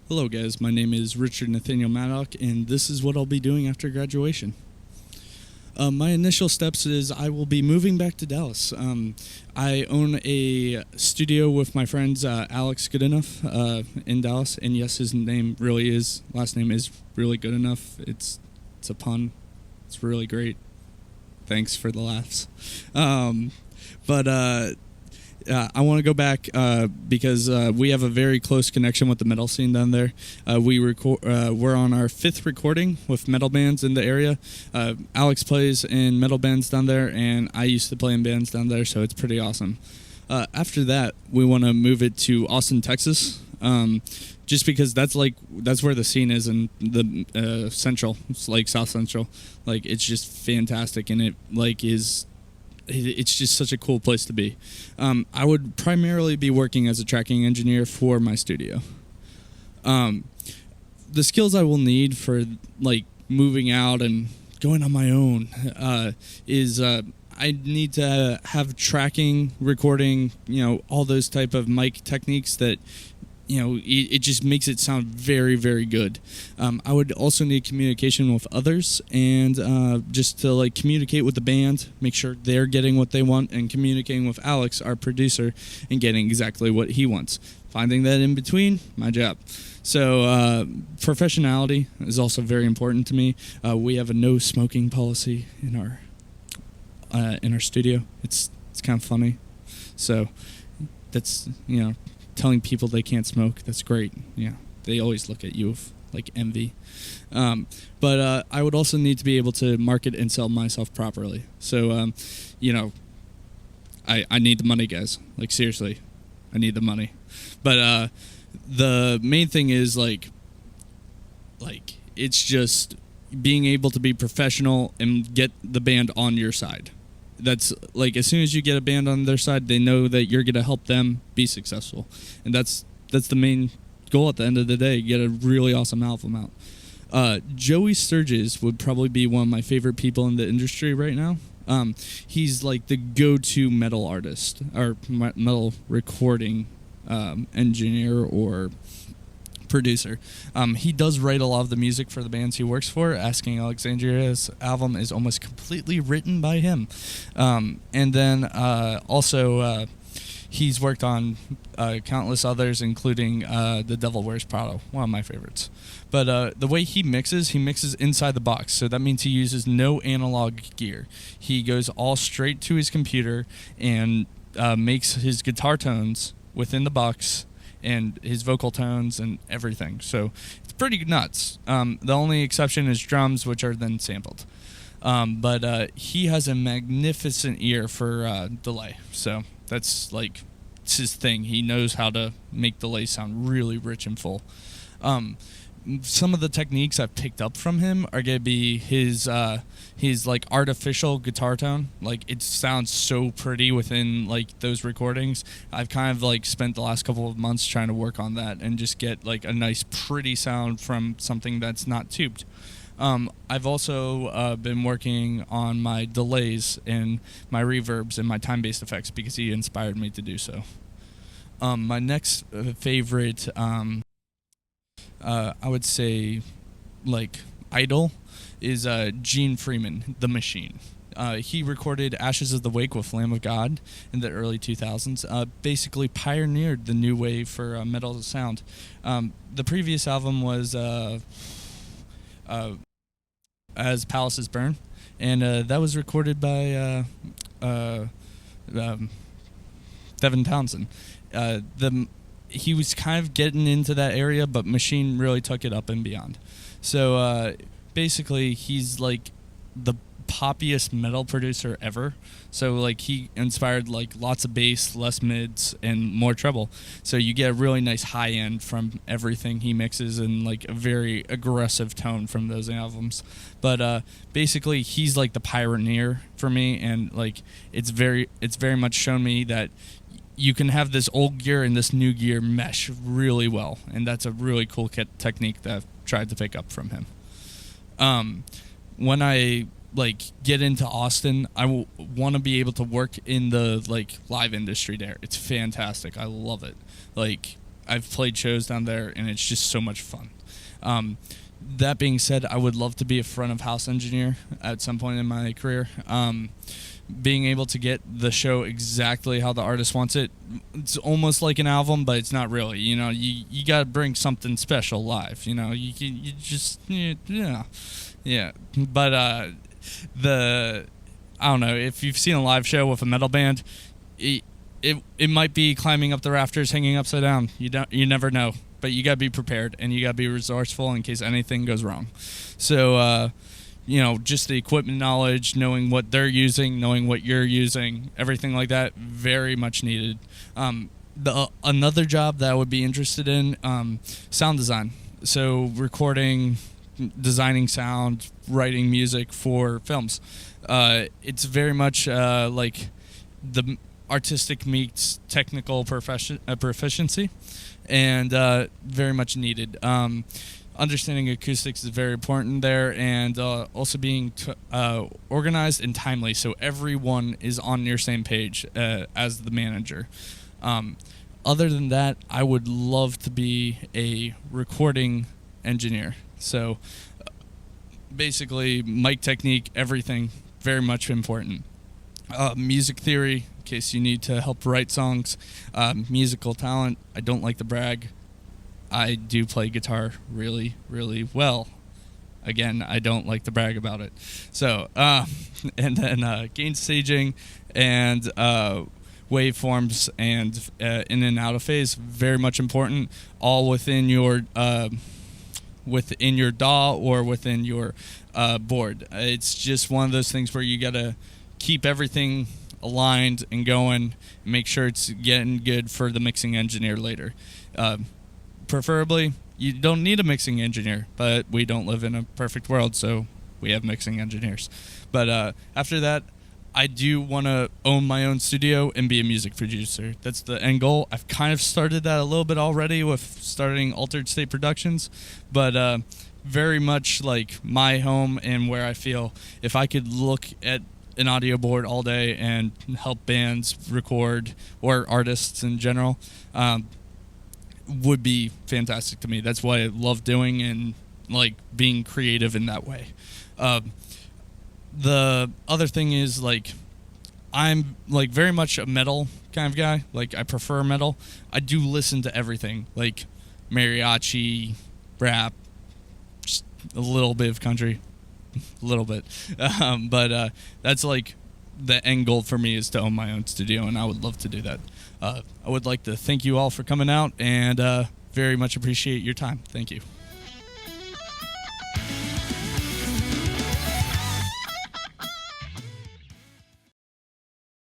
Hello, guys. My name is Richard Nathaniel Maddock, and this is what I'll be doing after graduation. My initial steps is I will be moving back to Dallas. I own a studio with my friends Alex Goodenough in Dallas, and yes, his last name is really good enough. It's a pun. It's really great. Thanks for the laughs. But I want to go back because we have a very close connection with the metal scene down there. We're on our 5th recording with metal bands in the area. Alex plays in metal bands down there, and I used to play in bands down there, so it's pretty awesome. After that, we want to move it to Austin, Texas. Just because that's where the scene is in the central. It's like South Central. Like, it's just fantastic, and it's just such a cool place to be. I would primarily be working as a tracking engineer for my studio. The skills I will need for moving out and going on my own is I need to have tracking, recording, all those type of mic techniques that it just makes it sound very, very good. I would also need communication with others and just to communicate with the band, make sure they're getting what they want, and communicating with Alex, our producer, and getting exactly what he wants. Finding that in between, my job. So professionality is also very important to me. We have a no smoking policy in our studio. It's kind of funny. So that's telling people they can't smoke, that's great. Yeah, they always look at you with envy. But I would also need to be able to market and sell myself properly. So I need the money, guys. Seriously, I need the money. But the main thing is it's just being able to be professional and get the band on your side. That's as soon as you get a band on their side, they know that you're going to help them be successful. And that's the main goal at the end of the day, get a really awesome album out. Joey Sturgis would probably be one of my favorite people in the industry right now. He's the go-to metal artist or metal recording engineer or producer. He does write a lot of the music for the bands he works for. Asking Alexandria's album is almost completely written by him. And then also he's worked on countless others, including The Devil Wears Prada, one of my favorites. But the way he mixes inside the box. So that means he uses no analog gear. He goes all straight to his computer and makes his guitar tones within the box and his vocal tones and everything. So it's pretty nuts. The only exception is drums, which are then sampled. But he has a magnificent ear for delay. So that's it's his thing. He knows how to make delay sound really rich and full. Some of the techniques I've picked up from him are going to be his artificial guitar tone. It sounds so pretty within those recordings. I've kind of spent the last couple of months trying to work on that and just get a nice pretty sound from something that's not tubed. I've also been working on my delays and my reverbs and my time-based effects because he inspired me to do so. My next favorite I would say idol is Gene Freeman, The Machine. He recorded Ashes of the Wake with Lamb of God in the early 2000s, basically pioneered the new wave for metal sound. The previous album was As Palaces Burn, and that was recorded by Devin Townsend. He was kind of getting into that area, but Machine really took it up and beyond. So basically, he's the poppiest metal producer ever. So he inspired lots of bass, less mids, and more treble. So you get a really nice high end from everything he mixes, and a very aggressive tone from those albums. But basically, he's the pioneer for me, and it's very much shown me that you can have this old gear and this new gear mesh really well, and that's a really cool technique that I've tried to pick up from him. When I get into Austin, I want to be able to work in the live industry there. It's fantastic. I love it. I've played shows down there, and it's just so much fun. That being said, I would love to be a front of house engineer at some point in my career. Being able to get the show exactly how the artist wants it, it's almost like an album, but it's not really. You got to bring something special live. You just yeah. But I don't know, if you've seen a live show with a metal band, it might be climbing up the rafters, hanging upside down. You never know, but you gotta be prepared, and you gotta be resourceful in case anything goes wrong. So just the equipment knowledge, knowing what they're using, knowing what you're using, everything like that, very much needed. Another job that I would be interested in, sound design. So recording, designing sound, writing music for films. It's very much like the artistic meets technical proficiency, and very much needed. Understanding acoustics is very important there, and also being organized and timely, so everyone is on your same page as the manager. Other than that, I would love to be a recording engineer. So basically, mic technique, everything, very much important. Music theory, in case you need to help write songs. Musical talent, I don't like to brag. I do play guitar really, really well. Again, I don't like to brag about it. So, and then gain staging and waveforms and in and out of phase, very much important. All within your DAW or within your board. It's just one of those things where you gotta keep everything aligned and going, and make sure it's getting good for the mixing engineer later. Preferably, you don't need a mixing engineer, but we don't live in a perfect world, so we have mixing engineers. But after that, I do want to own my own studio and be a music producer. That's the end goal. I've kind of started that a little bit already with starting Altered State Productions, but very much like my home, and where I feel if I could look at an audio board all day and help bands record, or artists in general, would be fantastic to me. That's what I love doing, and like being creative in that way. The other thing is, like, I'm like very much a metal kind of guy. Like, I prefer metal. I do listen to everything, like mariachi, rap, just a little bit of country, a little bit. But that's like the end goal for me, is to own my own studio, and I would love to do that. I would like to thank you all for coming out, and very much appreciate your time. Thank you.